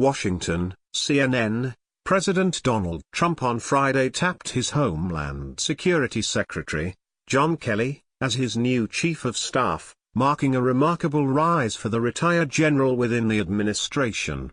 Washington, CNN. President Donald Trump on Friday tapped his Homeland Security Secretary, John Kelly, as his new chief of staff, marking a remarkable rise for the retired general within the administration.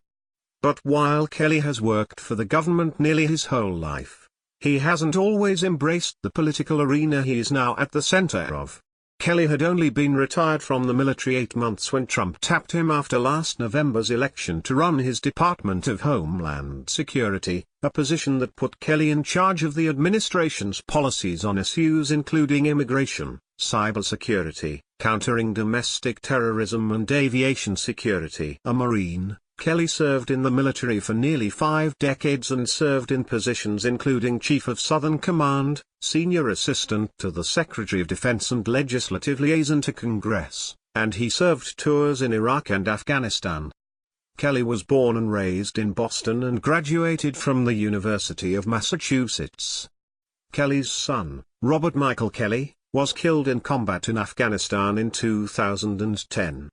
But while Kelly has worked for the government nearly his whole life, he hasn't always embraced the political arena he is now at the center of. Kelly had only been retired from the military 8 months when Trump tapped him after last November's election to run his Department of Homeland Security, a position that put Kelly in charge of the administration's policies on issues including immigration, cybersecurity, countering domestic terrorism and aviation security. A Marine, Kelly served in the military for nearly 5 decades and served in positions including Chief of Southern Command, Senior Assistant to the Secretary of Defense and Legislative Liaison to Congress, and he served tours in Iraq and Afghanistan. Kelly was born and raised in Boston and graduated from the University of Massachusetts. Kelly's son, Robert Michael Kelly, was killed in combat in Afghanistan in 2010.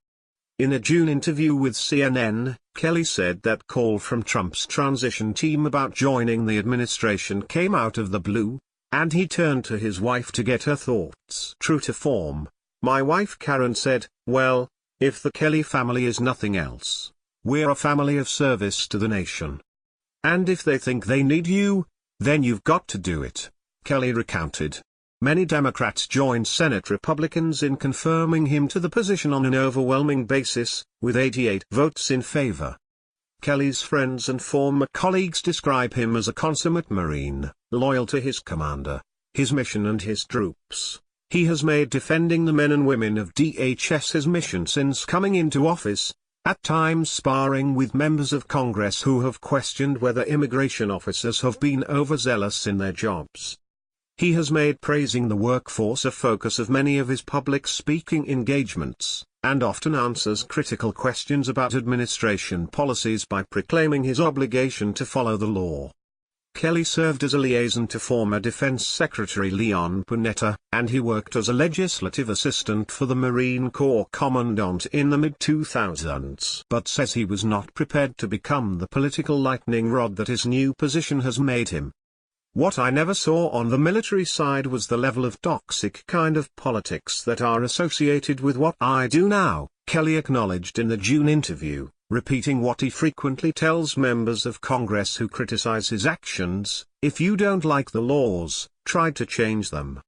In a June interview with CNN, Kelly said that call from Trump's transition team about joining the administration came out of the blue, and he turned to his wife to get her thoughts. True to form, my wife Karen said, "Well, if the Kelly family is nothing else, we're a family of service to the nation. And if they think they need you, then you've got to do it," Kelly recounted. Many Democrats joined Senate Republicans in confirming him to the position on an overwhelming basis, with 88 votes in favor. Kelly's friends and former colleagues describe him as a consummate Marine, loyal to his commander, his mission and his troops. He has made defending the men and women of DHS his mission since coming into office, at times sparring with members of Congress who have questioned whether immigration officers have been overzealous in their jobs. He has made praising the workforce a focus of many of his public speaking engagements, and often answers critical questions about administration policies by proclaiming his obligation to follow the law. Kelly served as a liaison to former Defense Secretary Leon Panetta, and he worked as a legislative assistant for the Marine Corps Commandant in the mid-2000s. But says he was not prepared to become the political lightning rod that his new position has made him. "What I never saw on the military side was the level of toxic kind of politics that are associated with what I do now," Kelly acknowledged in the June interview, repeating what he frequently tells members of Congress who criticize his actions: "If you don't like the laws, try to change them."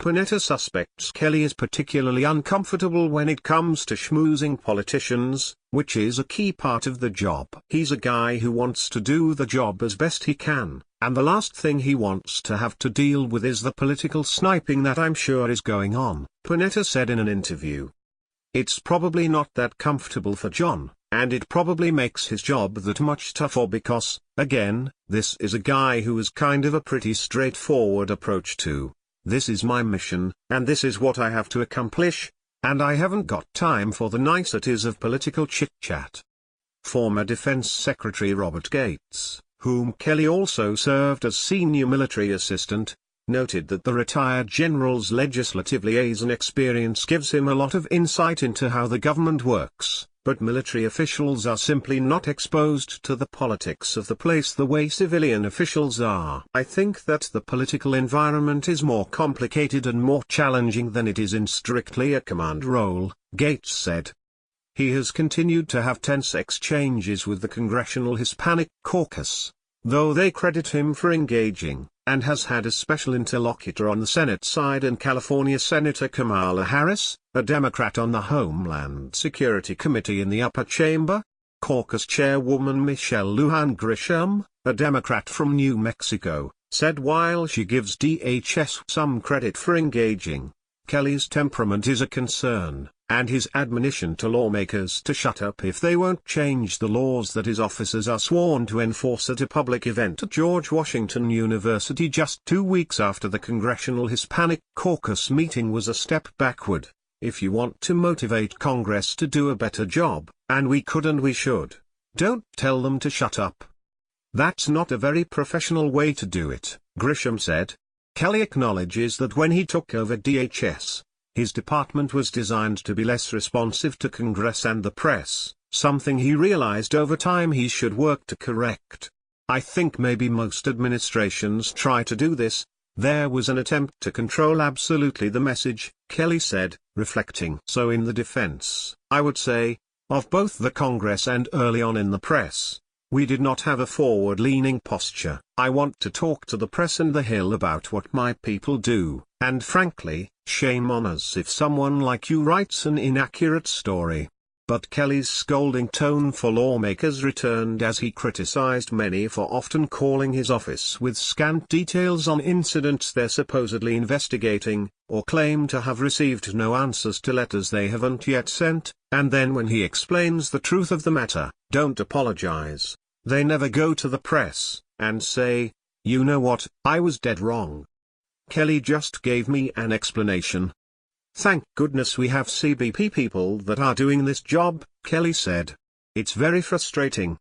Panetta suspects Kelly is particularly uncomfortable when it comes to schmoozing politicians, which is a key part of the job. He's a guy who wants to do the job as best he can, and the last thing he wants to have to deal with is the political sniping that I'm sure is going on, Panetta said in an interview. "It's probably not that comfortable for John, and it probably makes his job that much tougher because, again, this is a guy who has kind of a pretty straightforward approach to, this is my mission, and this is what I have to accomplish, and I haven't got time for the niceties of political chit-chat." Former Defense Secretary Robert Gates, whom Kelly also served as senior military assistant, noted that the retired general's legislative liaison experience gives him a lot of insight into how the government works, but military officials are simply not exposed to the politics of the place the way civilian officials are. "I think that the political environment is more complicated and more challenging than it is in strictly a command role," Gates said. He has continued to have tense exchanges with the Congressional Hispanic Caucus, though they credit him for engaging, and has had a special interlocutor on the Senate side in California Senator Kamala Harris, a Democrat on the Homeland Security Committee in the upper chamber. Caucus Chairwoman Michelle Lujan Grisham, a Democrat from New Mexico, said while she gives DHS some credit for engaging, Kelly's temperament is a concern, and his admonition to lawmakers to shut up if they won't change the laws that his officers are sworn to enforce at a public event at George Washington University just 2 weeks after the Congressional Hispanic Caucus meeting was a step backward. "If you want to motivate Congress to do a better job, and we could and we should, don't tell them to shut up. That's not a very professional way to do it," Grisham said. Kelly acknowledges that when he took over DHS, his department was designed to be less responsive to Congress and the press, something he realized over time he should work to correct. I think maybe most administrations try to do this. There was an attempt to control absolutely the message, Kelly said, reflecting. So in the defense, I would say, of both the Congress and early on in the press, we did not have a forward-leaning posture. I want to talk to the press and the Hill about what my people do, and frankly, shame on us if someone like you writes an inaccurate story. But Kelly's scolding tone for lawmakers returned as he criticized many for often calling his office with scant details on incidents they're supposedly investigating, or claim to have received no answers to letters they haven't yet sent, and then when he explains the truth of the matter, don't apologize. They never go to the press and say, you know what, I was dead wrong. Kelly just gave me an explanation. Thank goodness we have CBP people that are doing this job, Kelly said. It's very frustrating.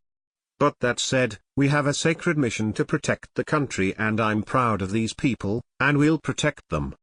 But that said, we have a sacred mission to protect the country and I'm proud of these people, and we'll protect them.